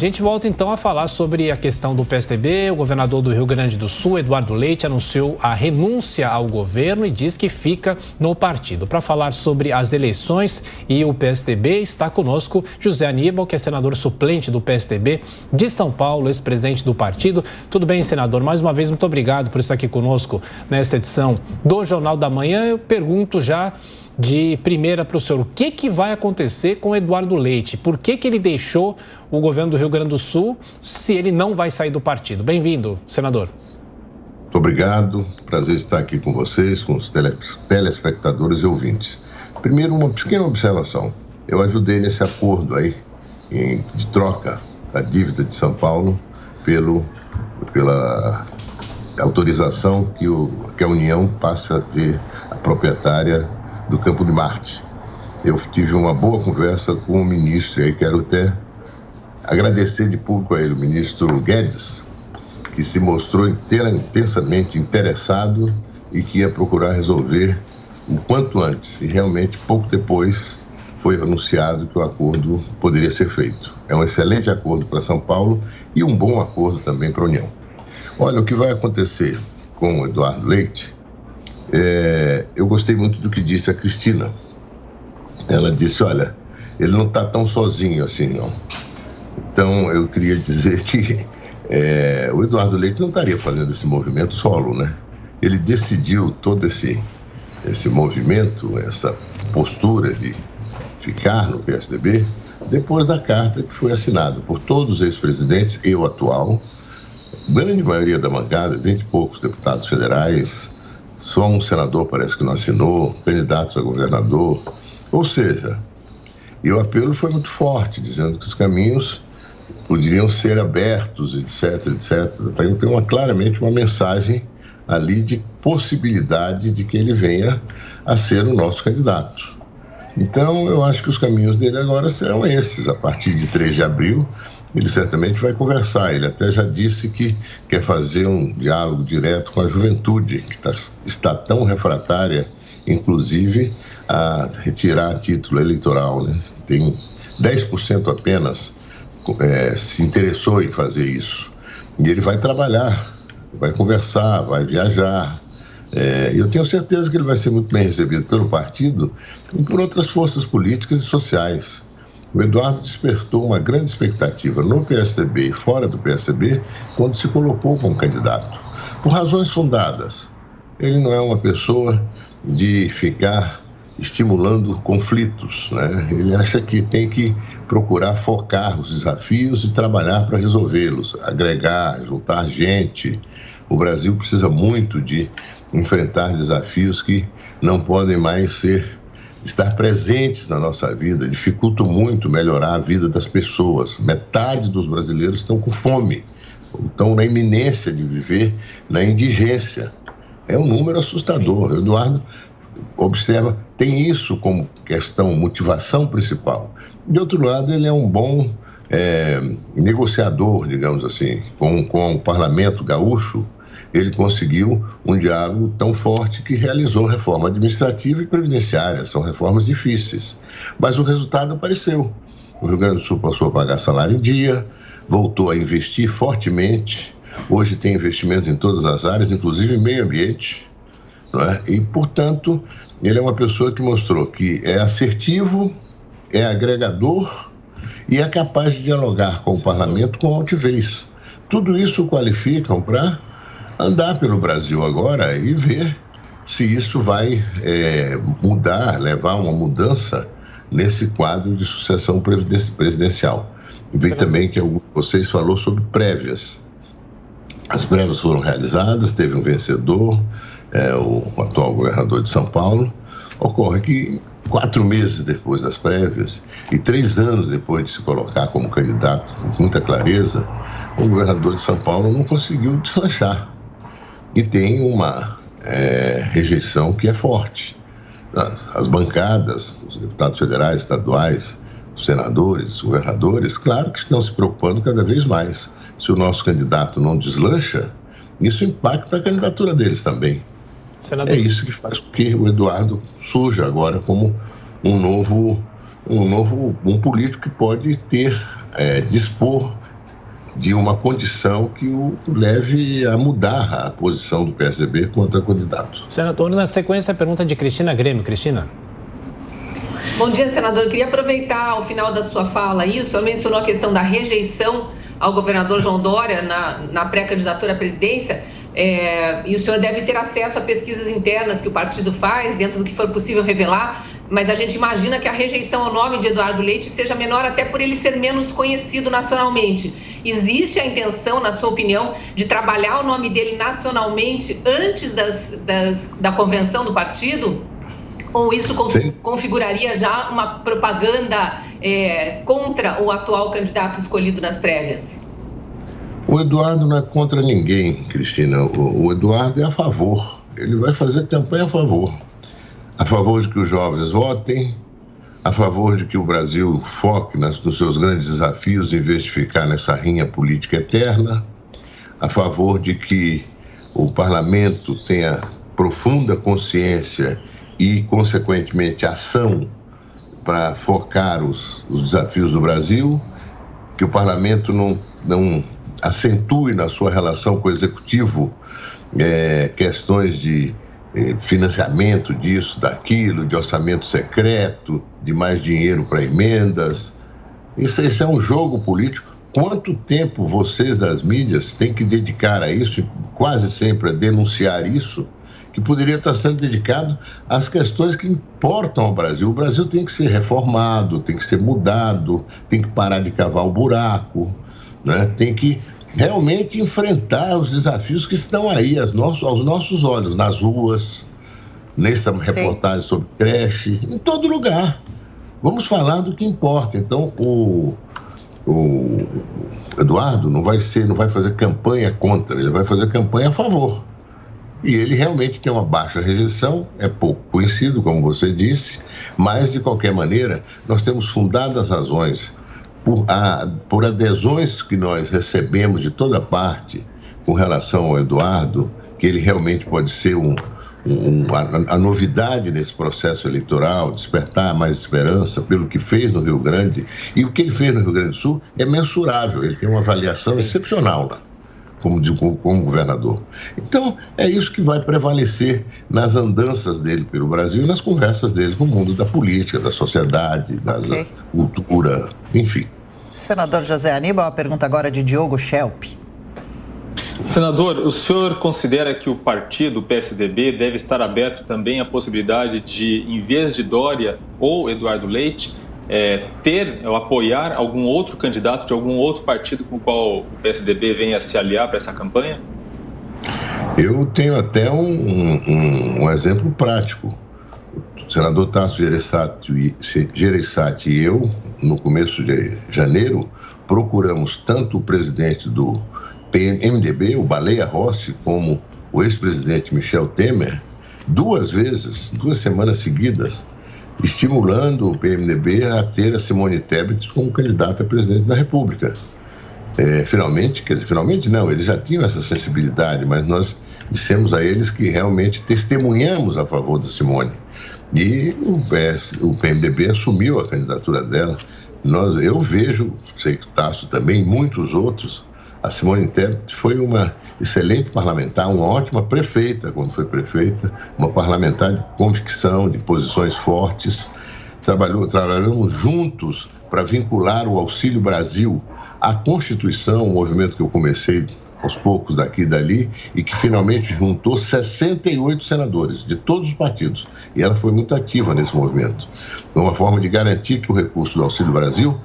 gente volta então a falar sobre a questão do PSDB. O governador do Rio Grande do Sul, Eduardo Leite, anunciou a renúncia ao governo e diz que fica no partido. Para falar sobre as eleições e o PSDB, está conosco José Aníbal, que é senador suplente do PSDB de São Paulo, ex-presidente do partido. Tudo bem, senador? Mais uma vez, muito obrigado por estar aqui conosco nesta edição do Jornal da Manhã. Eu pergunto já de primeira para o senhor, o que vai acontecer com Eduardo Leite? Por que ele deixou o governo do Rio Grande do Sul se ele não vai sair do partido? Bem-vindo, senador. Muito obrigado, prazer estar aqui com vocês, com os telespectadores e ouvintes. Primeiro, uma pequena observação. Eu ajudei nesse acordo aí de troca da dívida de São Paulo pela autorização que a União passa a ser a proprietária do Campo de Marte. Eu tive uma boa conversa com o ministro, e aí quero até agradecer de público a ele, o ministro Guedes, que se mostrou intensamente interessado e que ia procurar resolver o quanto antes. E realmente, pouco depois, foi anunciado que o acordo poderia ser feito. É um excelente acordo para São Paulo e um bom acordo também para a União. Olha, o que vai acontecer com o Eduardo Leite, eu gostei muito do que disse a Cristina. Ela disse, olha, ele não está tão sozinho assim, não. Então, eu queria dizer que o Eduardo Leite não estaria fazendo esse movimento solo, né? Ele decidiu todo esse movimento, essa postura de ficar no PSDB, depois da carta que foi assinada por todos os ex-presidentes e o atual, grande maioria da bancada, 20 e poucos deputados federais, só um senador parece que não assinou, candidatos a governador. Ou seja, e o apelo foi muito forte, dizendo que os caminhos poderiam ser abertos, etc, etc. Então tem claramente uma mensagem ali de possibilidade de que ele venha a ser o nosso candidato. Então eu acho que os caminhos dele agora serão esses. A partir de 3 de abril, ele certamente vai conversar. Ele até já disse que quer fazer um diálogo direto com a juventude, que está tão refratária, inclusive, a retirar título eleitoral, né? Tem 10% apenas se interessou em fazer isso. E ele vai trabalhar, vai conversar, vai viajar. Eu tenho certeza que ele vai ser muito bem recebido pelo partido e por outras forças políticas e sociais. O Eduardo despertou uma grande expectativa no PSDB e fora do PSDB quando se colocou como candidato, por razões fundadas. Ele não é uma pessoa de ficar estimulando conflitos, né? Ele acha que tem que procurar focar os desafios e trabalhar para resolvê-los, agregar, juntar gente. O Brasil precisa muito de enfrentar desafios que não podem mais estar presentes na nossa vida, dificultam muito melhorar a vida das pessoas. Metade dos brasileiros estão com fome, estão na iminência de viver na indigência. É um número assustador. O Eduardo observa, tem isso como questão, motivação principal. De outro lado, ele é um bom negociador, digamos assim, com o parlamento gaúcho. Ele conseguiu um diálogo tão forte que realizou reforma administrativa e previdenciária. São reformas difíceis, mas o resultado apareceu. O Rio Grande do Sul passou a pagar salário em dia, voltou a investir fortemente. Hoje tem investimentos em todas as áreas, inclusive em meio ambiente, não é? E, portanto, ele é uma pessoa que mostrou que é assertivo, é agregador e é capaz de dialogar com o parlamento com altivez. Tudo isso o qualificam para andar pelo Brasil agora e ver se isso vai mudar, levar uma mudança nesse quadro de sucessão presidencial. Vi também que algum de vocês falou sobre prévias. As prévias foram realizadas, teve um vencedor, o atual governador de São Paulo. Ocorre que 4 meses depois das prévias e 3 anos depois de se colocar como candidato com muita clareza, o governador de São Paulo não conseguiu deslanchar. E tem uma rejeição que é forte. As bancadas, os deputados federais, estaduais, os senadores, os governadores, claro que estão se preocupando cada vez mais. Se o nosso candidato não deslancha, isso impacta a candidatura deles também. Senador. É isso que faz com que o Eduardo surja agora como um político que pode dispor de uma condição que o leve a mudar a posição do PSDB contra o candidato. Senador, na sequência, a pergunta de Cristina Grêmio. Cristina. Bom dia, senador. Eu queria aproveitar ao final da sua fala aí, o senhor mencionou a questão da rejeição ao governador João Dória na pré-candidatura à presidência, e o senhor deve ter acesso a pesquisas internas que o partido faz, dentro do que for possível revelar, mas a gente imagina que a rejeição ao nome de Eduardo Leite seja menor até por ele ser menos conhecido nacionalmente. Existe a intenção, na sua opinião, de trabalhar o nome dele nacionalmente antes da convenção do partido? Ou isso configuraria já uma propaganda contra o atual candidato escolhido nas prévias? O Eduardo não é contra ninguém, Cristina. O Eduardo é a favor. Ele vai fazer campanha a favor de que os jovens votem, a favor de que o Brasil foque nos seus grandes desafios em vez de ficar nessa rinha política eterna, a favor de que o parlamento tenha profunda consciência e, consequentemente, ação para focar os desafios do Brasil, que o parlamento não acentue na sua relação com o executivo questões de financiamento disso, daquilo, de orçamento secreto, de mais dinheiro para emendas. Isso é um jogo político. Quanto tempo vocês das mídias têm que dedicar a isso, quase sempre a denunciar isso, que poderia estar sendo dedicado às questões que importam ao Brasil. O Brasil tem que ser reformado, tem que ser mudado, tem que parar de cavar o buraco, né? Tem que realmente enfrentar os desafios que estão aí aos nossos olhos, nas ruas, nessa reportagem sobre creche, em todo lugar. Vamos falar do que importa. Então, o Eduardo não vai fazer campanha contra, ele vai fazer campanha a favor. E ele realmente tem uma baixa rejeição, é pouco conhecido, como você disse, mas, de qualquer maneira, nós temos fundadas razões por adesões que nós recebemos de toda parte com relação ao Eduardo, que ele realmente pode ser a novidade nesse processo eleitoral, despertar mais esperança pelo que fez no Rio Grande. E o que ele fez no Rio Grande do Sul é mensurável, ele tem uma avaliação excepcional lá, como governador. Então, é isso que vai prevalecer nas andanças dele pelo Brasil e nas conversas dele com o mundo da política, da sociedade, da cultura, enfim. Senador José Aníbal, a pergunta agora de Diogo Schelp. Senador, o senhor considera que o partido, o PSDB, deve estar aberto também à possibilidade de, em vez de Dória ou Eduardo Leite, apoiar algum outro candidato de algum outro partido com o qual o PSDB venha a se aliar para essa campanha? Eu tenho até um exemplo prático. O senador Tasso Gereissati e eu, no começo de janeiro, procuramos tanto o presidente do PMDB, o Baleia Rossi, como o ex-presidente Michel Temer, 2 semanas seguidas, estimulando o PMDB a ter a Simone Tebet como candidata a presidente da República. Finalmente não, eles já tinham essa sensibilidade, mas nós dissemos a eles que realmente testemunhamos a favor da Simone. E o PMDB assumiu a candidatura dela. Eu vejo, sei que o Tasso também, muitos outros, a Simone Tebet foi uma excelente parlamentar, uma ótima prefeita quando foi prefeita, uma parlamentar de convicção, de posições fortes. Trabalhamos juntos para vincular o Auxílio Brasil à Constituição, um movimento que eu comecei aos poucos daqui e dali, e que finalmente juntou 68 senadores de todos os partidos. E ela foi muito ativa nesse movimento. Uma forma de garantir que o recurso do Auxílio Brasil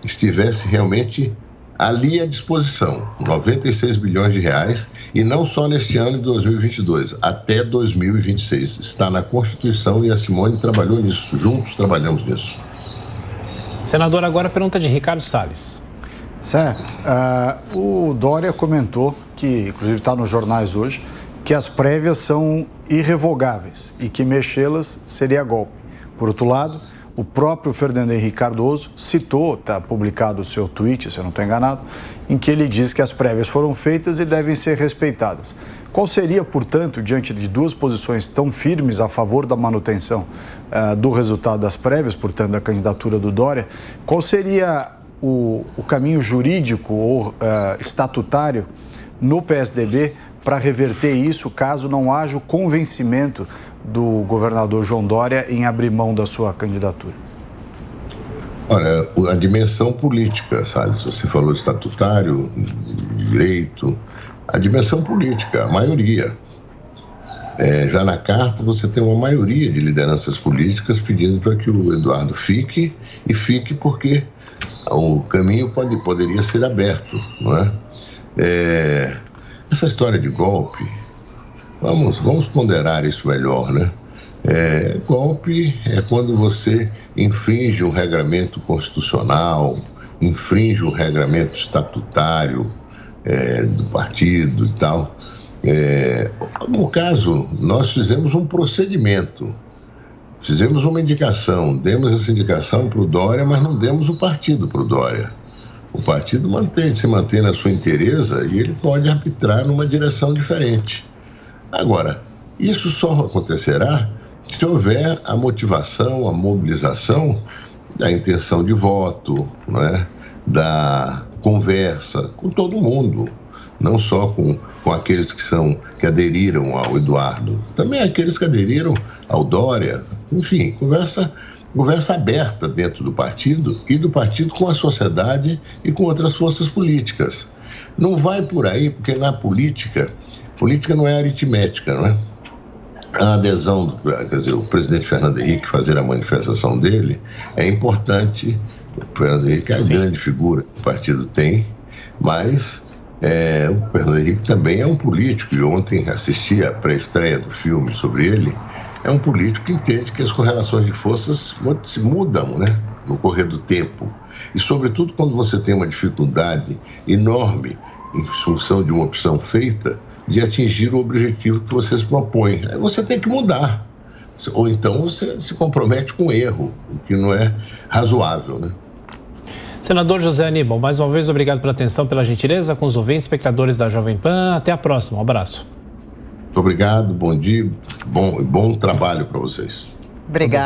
estivesse realmente ali à disposição, 96 bilhões de reais, e não só neste ano de 2022, até 2026. Está na Constituição e a Simone trabalhou nisso, juntos trabalhamos nisso. Senador, agora a pergunta de Ricardo Salles. O Dória comentou, que inclusive está nos jornais hoje, que as prévias são irrevogáveis e que mexê-las seria golpe. Por outro lado, o próprio Fernando Henrique Cardoso citou, está publicado o seu tweet, se eu não estou enganado, em que ele diz que as prévias foram feitas e devem ser respeitadas. Qual seria, portanto, diante de 2 posições tão firmes a favor da manutenção do resultado das prévias, portanto, da candidatura do Dória, qual seria o caminho jurídico ou estatutário no PSDB para reverter isso, caso não haja o convencimento do governador João Dória em abrir mão da sua candidatura? Olha, a dimensão política, sabe? Se você falou estatutário, direito, a dimensão política, a maioria. Já na carta você tem uma maioria de lideranças políticas pedindo para que o Eduardo fique, e fique porque o caminho poderia ser aberto, não é? Essa história de golpe, vamos ponderar isso melhor, né? Golpe é quando você infringe um regramento constitucional, infringe um regramento estatutário do partido e tal. No caso, nós fizemos um procedimento, fizemos uma indicação, demos essa indicação para o Dória, mas não demos o partido para o Dória. O partido se mantém na sua inteireza e ele pode arbitrar numa direção diferente. Agora, isso só acontecerá se houver a motivação, a mobilização da intenção de voto, não é? Da conversa com todo mundo, não só com aqueles que aderiram ao Eduardo, também aqueles que aderiram ao Dória. Enfim, conversa aberta dentro do partido e do partido com a sociedade e com outras forças políticas. Não vai por aí, porque na política não é aritmética, não é? A adesão, quer dizer, o presidente Fernando Henrique fazer a manifestação dele é importante. O Fernando Henrique é a grande figura que o partido tem, mas o Fernando Henrique também é um político, e ontem assisti a pré-estreia do filme sobre ele. É um político que entende que as correlações de forças se mudam, né, no correr do tempo. E, sobretudo, quando você tem uma dificuldade enorme em função de uma opção feita, de atingir o objetivo que você se propõe. Aí você tem que mudar. Ou então você se compromete com erro, o que não é razoável, né? Senador José Aníbal, mais uma vez, obrigado pela atenção, pela gentileza com os ouvintes, espectadores da Jovem Pan. Até a próxima. Um abraço. Muito obrigado, bom dia, bom trabalho para vocês. Obrigado.